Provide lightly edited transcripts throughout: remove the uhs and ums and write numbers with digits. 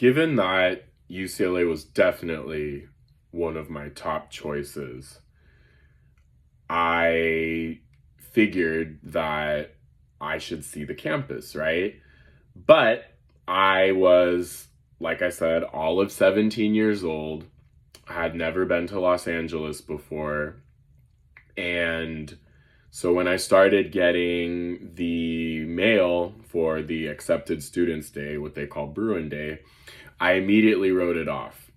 given that UCLA was definitely one of my top choices, I figured that I should see the campus, right? But I was, like I said, all of 17 years old. I had never been to Los Angeles before. And so when I started getting the mail for the Accepted Students Day, what they call Bruin Day, I immediately wrote it off.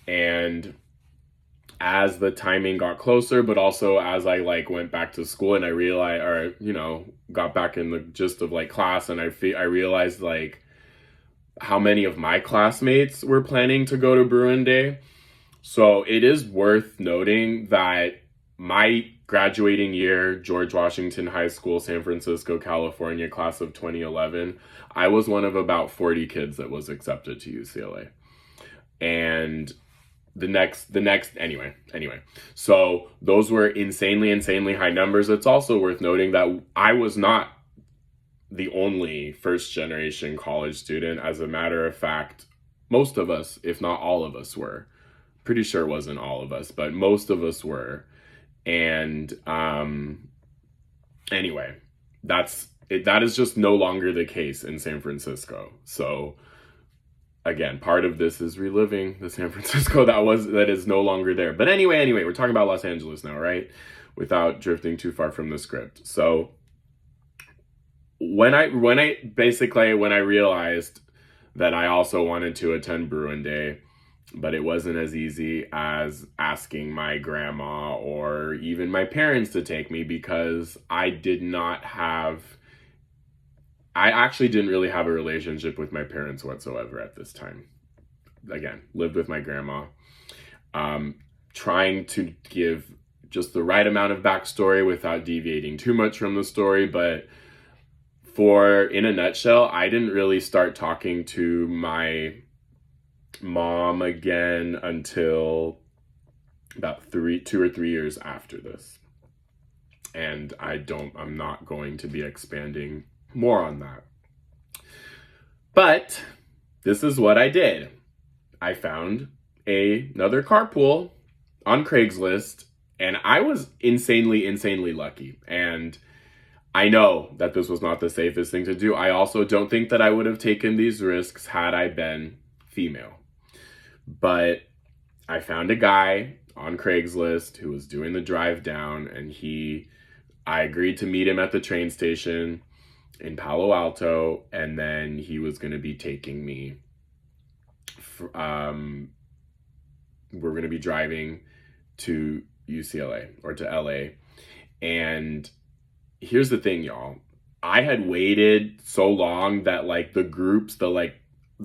And as the timing got closer, but also as I went back to school and I realized, or got back in the gist of class, and I realized how many of my classmates were planning to go to Bruin Day. So it is worth noting that my graduating year, George Washington High School, San Francisco, California, class of 2011, I was one of about 40 kids that was accepted to UCLA. And anyway. So those were insanely high numbers. It's also worth noting that I was not the only first generation college student. As a matter of fact, most of us, if not all of us, were. Pretty sure it wasn't all of us, but most of us were. And anyway, that is just no longer the case in San Francisco. So again, part of this is reliving the San Francisco that is no longer there. But anyway, we're talking about Los Angeles now, right? Without drifting too far from the script. So when I realized that I also wanted to attend Bruin Day, but it wasn't as easy as asking my grandma or even my parents to take me, because I actually didn't really have a relationship with my parents whatsoever at this time. Again, lived with my grandma. Trying to give just the right amount of backstory without deviating too much from the story, but in a nutshell, I didn't really start talking to my mom again until about 2 or 3 years after this. And I'm not going to be expanding more on that. But this is what I did. I found another carpool on Craigslist, and I was insanely lucky. And I know that this was not the safest thing to do. I also don't think that I would have taken these risks had I been female. But I found a guy on Craigslist who was doing the drive down, and I agreed to meet him at the train station in Palo Alto, and then he was going to be taking me. We're going to be driving to UCLA or to LA. And here's the thing, y'all. I had waited so long that the groups, the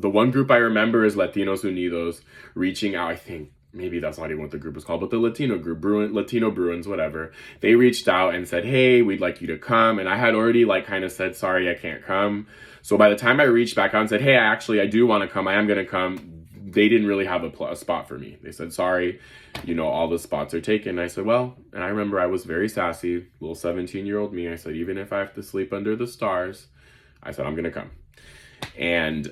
one group I remember is Latinos Unidos reaching out. I think maybe that's not even what the group is called, but the Latino group, Latino Bruins, whatever. They reached out and said, hey, we'd like you to come. And I had already kind of said, sorry, I can't come. So by the time I reached back out and said, hey, I do want to come. I am going to come. They didn't really have a spot for me. They said, sorry, all the spots are taken. I said, well, and I remember I was very sassy, little 17-year-old me. I said, even if I have to sleep under the stars, I said, I'm going to come. And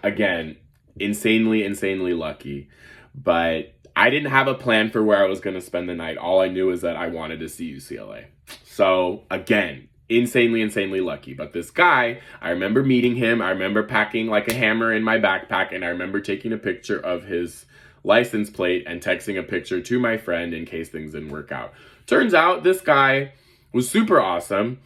again, insanely lucky. But I didn't have a plan for where I was going to spend the night. All I knew is that I wanted to see UCLA. So again, insanely lucky. But this guy, I remember meeting him. I remember packing a hammer in my backpack, and I remember taking a picture of his license plate and texting a picture to my friend in case things didn't work out. Turns out this guy was super awesome.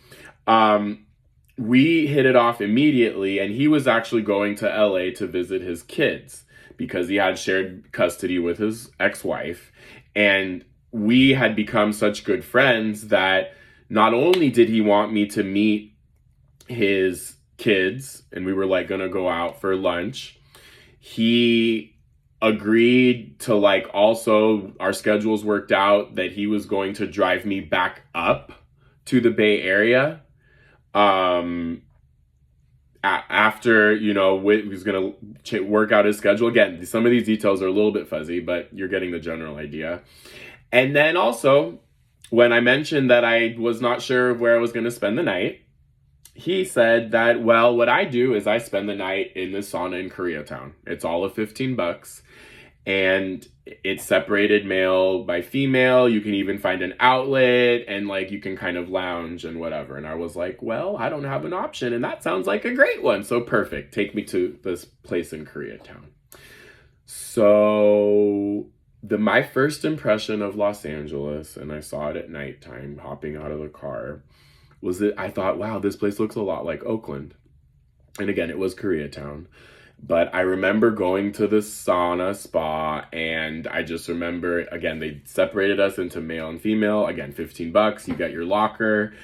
We hit it off immediately, and he was actually going to LA to visit his kids because he had shared custody with his ex-wife. And we had become such good friends that not only did he want me to meet his kids, and we were gonna go out for lunch, he agreed to also, our schedules worked out that he was going to drive me back up to the Bay Area. After, he was going to work out his schedule. Again, some of these details are a little bit fuzzy, but you're getting the general idea. And then also, when I mentioned that I was not sure of where I was going to spend the night, he said that, well, what I do is I spend the night in the sauna in Koreatown. It's all of $15. And it's separated male by female. You can even find an outlet and like you can kind of lounge and whatever. And I was like, well, I don't have an option. And that sounds like a great one. So perfect. Take me to this place in Koreatown. So my first impression of Los Angeles, and I saw it at nighttime hopping out of the car, was that I thought, wow, this place looks a lot like Oakland. And again, it was Koreatown. But I remember going to the sauna spa, and I just remember, again, they separated us into male and female. Again, $15, you got your locker.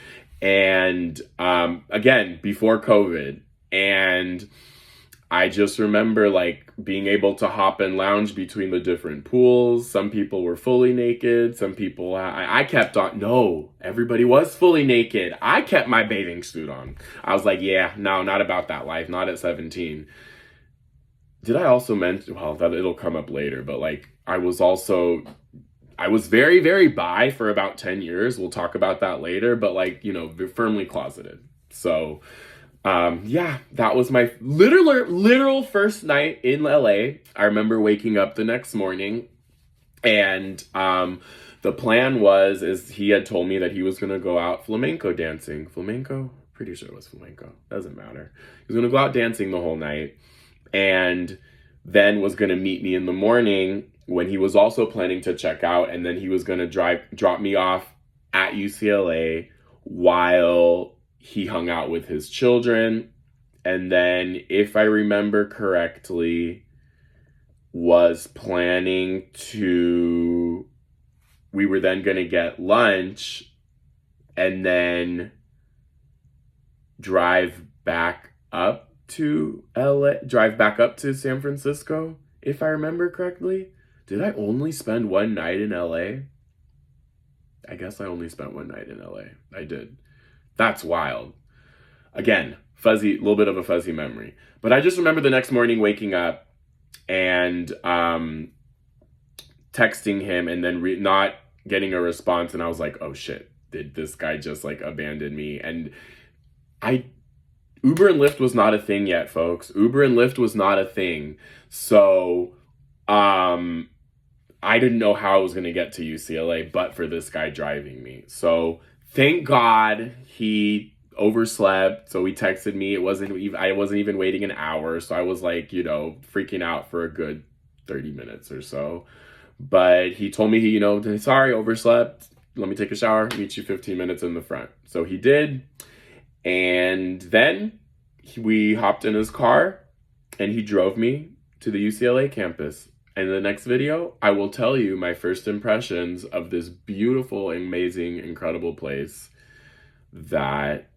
And again, before COVID. And I just remember like being able to hop and lounge between the different pools. Some people were fully naked. Some people, I kept on, no, everybody was fully naked. I kept my bathing suit on. I was like, yeah, no, not about that life, not at 17. Did I also mention, well, that it'll come up later, but like I was very, very bi for about 10 years. We'll talk about that later, but like, you know, firmly closeted. So, yeah, that was my literal first night in LA. I remember waking up the next morning and, the plan is he had told me that he was going to go out flamenco dancing. Flamenco? Pretty sure it was flamenco. Doesn't matter. He was going to go out dancing the whole night and then was going to meet me in the morning when he was also planning to check out. And then he was going to drop me off at UCLA while he hung out with his children. And then, if I remember correctly, was planning to, we were then going to get lunch and then drive back up to San Francisco, if I remember correctly. Did I only spend one night in LA? I guess I only spent one night in LA. I did. That's wild. Again, little bit of a fuzzy memory. But I just remember the next morning waking up and texting him and then not getting a response. And I was like, oh shit, did this guy just like abandon me? And Uber and Lyft was not a thing yet, folks. Uber and Lyft was not a thing. So I didn't know how I was going to get to UCLA, but for this guy driving me. So thank God he overslept. So he texted me. I wasn't even waiting an hour. So I was like, you know, freaking out for a good 30 minutes or so. But he told me, sorry, overslept. Let me take a shower. Meet you 15 minutes in the front. So he did. And then we hopped in his car and he drove me to the UCLA campus. And in the next video, I will tell you my first impressions of this beautiful, amazing, incredible place that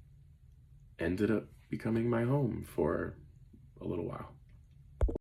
ended up becoming my home for a little while.